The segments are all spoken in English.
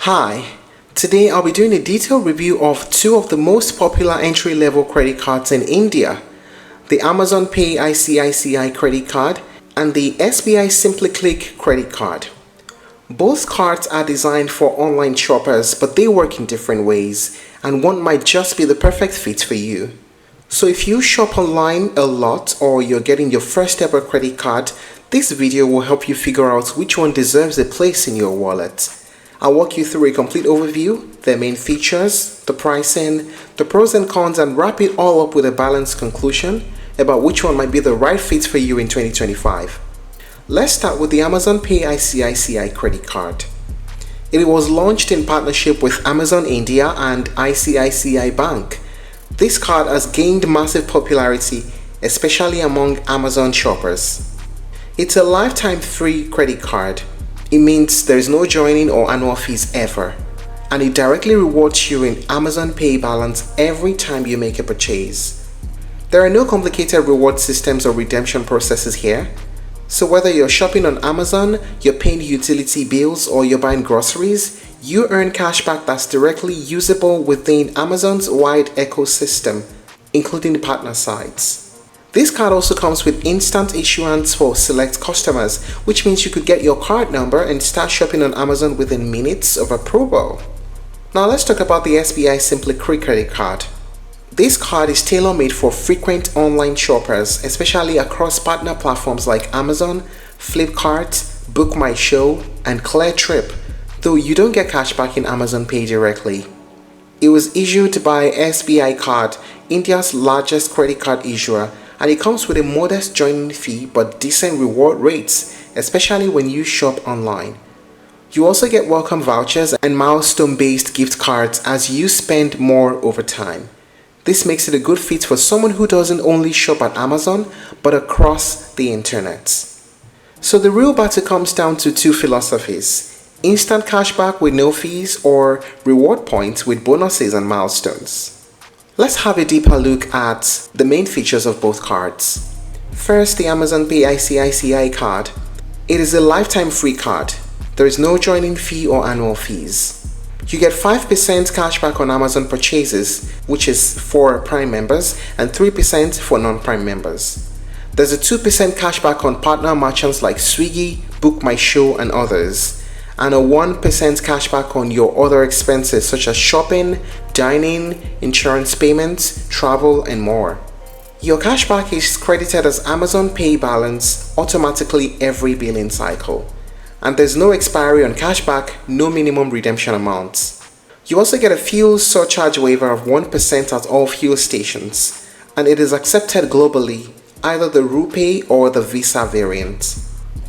Hi, today I'll be doing a detailed review of two of the most popular entry-level credit cards in India, the Amazon Pay ICICI credit card and the SBI Simply Click credit card. Both cards are designed for online shoppers, but they work in different ways, and one might just be the perfect fit for you. So if you shop online a lot or you're getting your first ever credit card, this video will help you figure out which one deserves a place in your wallet. I'll walk you through a complete overview, their main features, the pricing, the pros and cons, and wrap it all up with a balanced conclusion about which one might be the right fit for you in 2025. Let's start with the Amazon Pay ICICI credit card. It was launched in partnership with Amazon India and ICICI Bank. This card has gained massive popularity, especially among Amazon shoppers. It's a lifetime free credit card. It means there is no joining or annual fees ever, and it directly rewards you in Amazon Pay balance every time you make a purchase. There are no complicated reward systems or redemption processes here, so whether you're shopping on Amazon, you're paying utility bills, or you're buying groceries, you earn cashback that's directly usable within Amazon's wide ecosystem, including the partner sites. This card also comes with instant issuance for select customers, which means you could get your card number and start shopping on Amazon within minutes of approval. Now let's talk about the SBI Simply Click credit card. This card is tailor-made for frequent online shoppers, especially across partner platforms like Amazon, Flipkart, Book My Show, and Cleartrip, though you don't get cashback in Amazon Pay directly. It was issued by SBI Card, India's largest credit card issuer, and it comes with a modest joining fee but decent reward rates, especially when you shop online. You also get welcome vouchers and milestone-based gift cards as you spend more over time. This makes it a good fit for someone who doesn't only shop at Amazon but across the internet. So the real battle comes down to two philosophies: instant cashback with no fees or reward points with bonuses and milestones. Let's have a deeper look at the main features of both cards. First, the Amazon Pay ICICI card. It is a lifetime free card. There is no joining fee or annual fees. You get 5% cashback on Amazon purchases, which is for Prime members, and 3% for non-Prime members. There's a 2% cashback on partner merchants like Swiggy, Book My Show, and others, and a 1% cashback on your other expenses such as shopping, dining, insurance payments, travel, and more. Your cashback is credited as Amazon Pay balance automatically every billing cycle. And there's no expiry on cashback, no minimum redemption amounts. You also get a fuel surcharge waiver of 1% at all fuel stations, and it is accepted globally, either the RuPay or the Visa variant.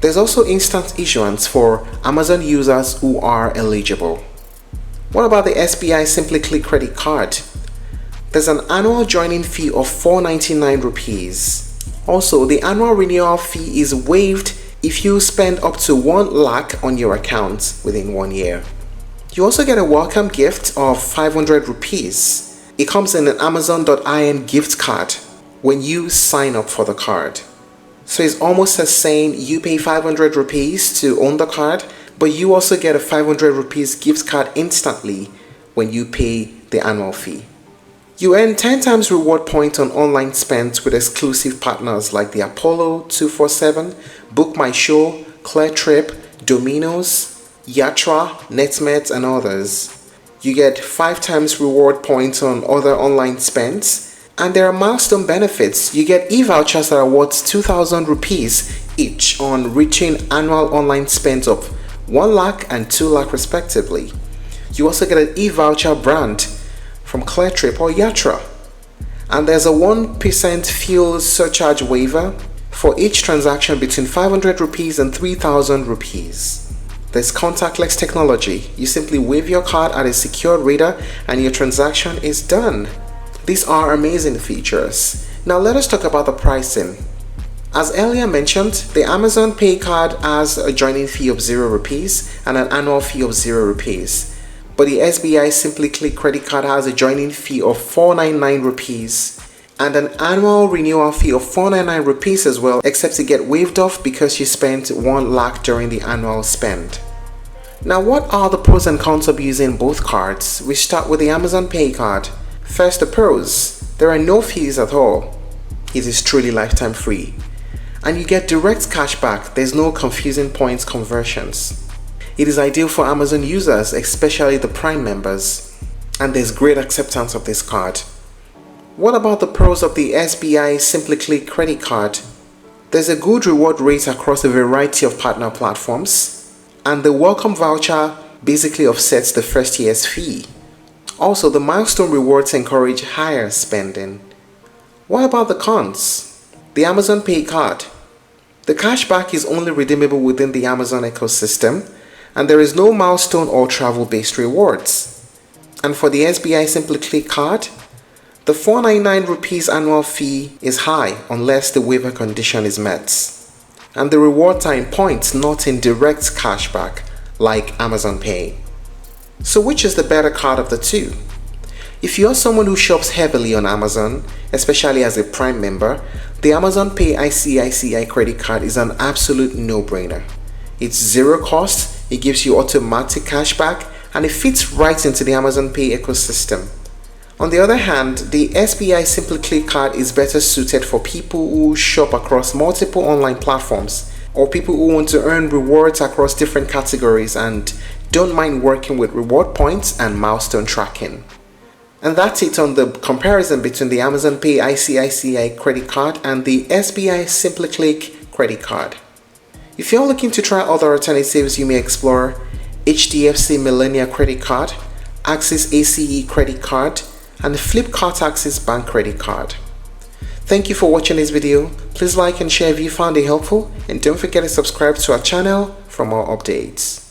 There's also instant issuance for Amazon users who are eligible. What about the SBI Simply Click credit card? There's an annual joining fee of 499 rupees. Also, the annual renewal fee is waived if you spend up to 1 lakh on your account within 1 year. You also get a welcome gift of 500 rupees. It comes in an Amazon.in gift card when you sign up for the card. So it's almost as saying you pay 500 rupees to own the card, but you also get a 500 rupees gift card instantly when you pay the annual fee. You earn 10 times reward points on online spends with exclusive partners like the Apollo 247, Book My Show, Cleartrip, Domino's, Yatra, NetMeds, and others. You get 5 times reward points on other online spends, and there are milestone benefits. You get e-vouchers that are worth 2,000 rupees each on reaching annual online spends of 1 lakh and 2 lakh respectively. You also get an e-voucher brand from Cleartrip or Yatra. And there's a 1% fuel surcharge waiver for each transaction between 500 rupees and 3,000 rupees. There's contactless technology. You simply wave your card at a secure reader and your transaction is done. These are amazing features. Now let us talk about the pricing. As earlier mentioned, the Amazon Pay card has a joining fee of 0 rupees and an annual fee of 0 rupees. But the SBI Simply Click credit card has a joining fee of 499 rupees and an annual renewal fee of 499 rupees as well, except to get waived off because you spent 1 lakh during the annual spend. Now, what are the pros and cons of using both cards? We start with the Amazon Pay card. First, the pros. There are no fees at all. It is truly lifetime free. And you get direct cash back. There's no confusing points conversions. It is ideal for Amazon users, especially the Prime members. And there's great acceptance of this card. What about the pros of the SBI SimplyClick credit card? There's a good reward rate across a variety of partner platforms. And the welcome voucher basically offsets the first year's fee. Also, the milestone rewards encourage higher spending. What about the cons? The Amazon Pay card. The cashback is only redeemable within the Amazon ecosystem, and there is no milestone or travel-based rewards. And for the SBI SimplyClick card, the 499 rupees annual fee is high unless the waiver condition is met. And the rewards are in points, not in direct cashback like Amazon Pay. So which is the better card of the two? If you're someone who shops heavily on Amazon, especially as a Prime member, the Amazon Pay ICICI credit card is an absolute no-brainer. It's zero cost, it gives you automatic cashback, and it fits right into the Amazon Pay ecosystem. On the other hand, the SBI SimplyClick card is better suited for people who shop across multiple online platforms, or people who want to earn rewards across different categories and don't mind working with reward points and milestone tracking. And that's it on the comparison between the Amazon Pay ICICI credit card and the SBI SimplyClick credit card. If you're looking to try other alternatives, you may explore HDFC Millennia credit card, Axis ACE credit card, and Flipkart Axis Bank credit card. Thank you for watching this video. Please like and share if you found it helpful, and don't forget to subscribe to our channel for more updates.